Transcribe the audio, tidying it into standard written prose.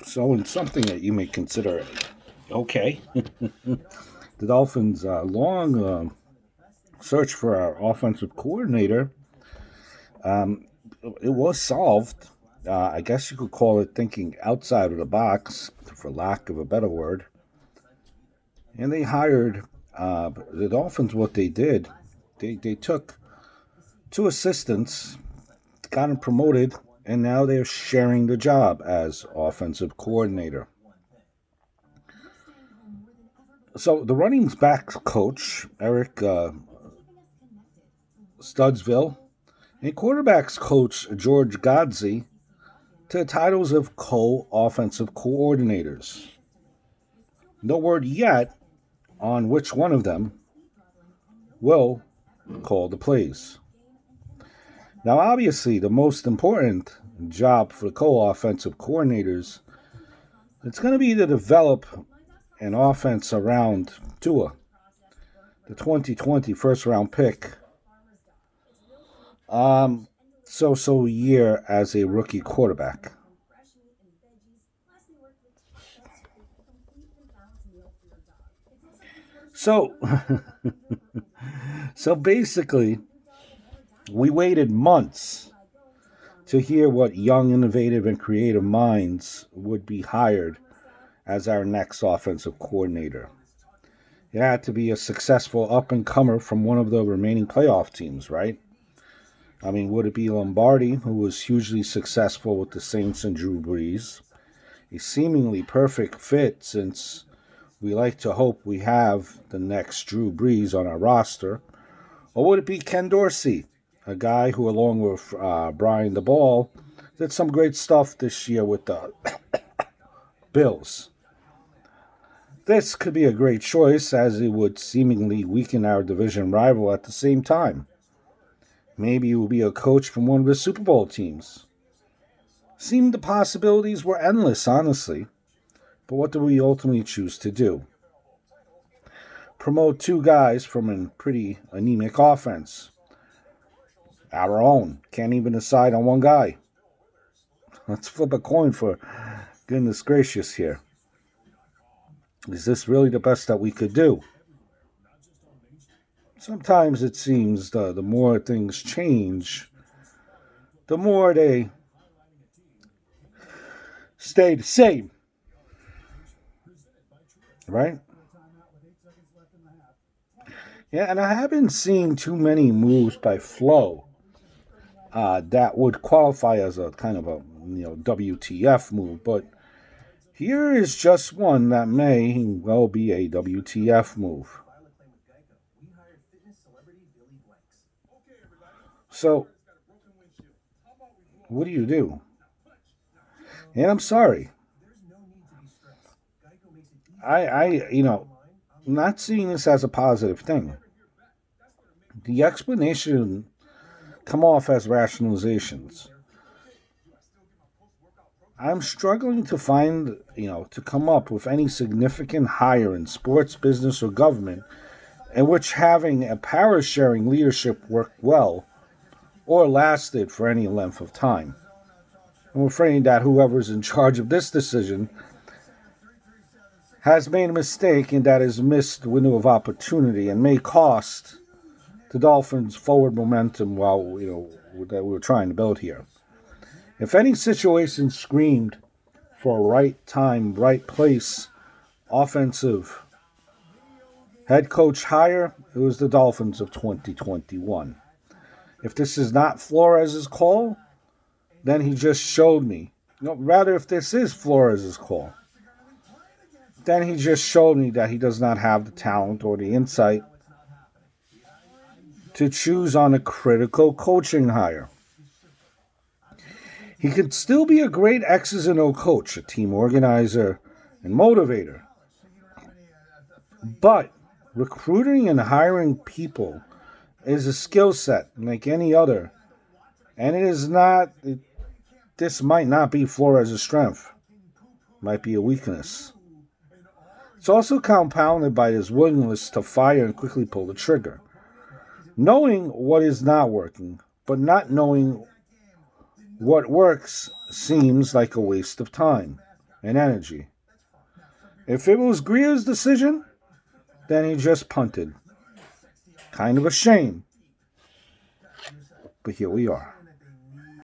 So, in something that you may consider okay, the Dolphins' long search for our offensive coordinator, um, it was solved. I guess you could call it thinking outside of the box, for lack of a better word. And they hired the Dolphins. What they did, they took two assistants, got them promoted, and now they're sharing the job as offensive coordinator. So the running backs coach, Eric Studsville, and quarterbacks coach, George Godsey, to the titles of co-offensive coordinators. No word yet on which one of them will call the plays. Now, obviously, the most important job for co-offensive coordinators, it's going to be to develop an offense around Tua, the 2020 first-round pick. So year as a rookie quarterback. So, so basically, we waited months to hear what young, innovative, and creative minds would be hired as our next offensive coordinator. It had to be a successful up-and-comer from one of the remaining playoff teams, right? I mean, would it be Lombardi, who was hugely successful with the Saints and Drew Brees? A seemingly perfect fit, since we like to hope we have the next Drew Brees on our roster. Or would it be Ken Dorsey, a guy who, along with Brian DeBall, did some great stuff this year with the Bills? This could be a great choice, as it would seemingly weaken our division rival at the same time. Maybe he will be a coach from one of the Super Bowl teams. Seemed the possibilities were endless, honestly. But what do we ultimately choose to do? Promote two guys from a pretty anemic offense. Our own. Can't even decide on one guy. Let's flip a coin for goodness gracious here. Is this really the best that we could do? Sometimes it seems the more things change, the more they stay the same. Right? Yeah, and I haven't seen too many moves by Flo that would qualify as a kind of a WTF move, but here is just one that may well be a WTF move. So, what do? And I'm sorry. I'm not seeing this as a positive thing. The explanation come off as rationalizations. I'm struggling to find, to come up with any significant hire in sports, business, or government in which having a power-sharing leadership worked well or lasted for any length of time. I'm afraid that whoever's in charge of this decision has made a mistake, and that has missed the window of opportunity and may cost the Dolphins forward momentum that we were trying to build here. If any situation screamed for a right time, right place, offensive head coach hire, it was the Dolphins of 2021. If this is not Flores' call, then he just showed me. Rather, if this is Flores' call, then he just showed me that he does not have the talent or the insight to choose on a critical coaching hire. He could still be a great X's and O coach, a team organizer and motivator. But recruiting and hiring people is a skill set like any other. And this might not be Flores' strength. It might be a weakness. It's also compounded by his willingness to fire and quickly pull the trigger. Knowing what is not working, but not knowing what works seems like a waste of time. and energy. If it was Greer's decision, then he just punted. Kind of a shame. But here we are.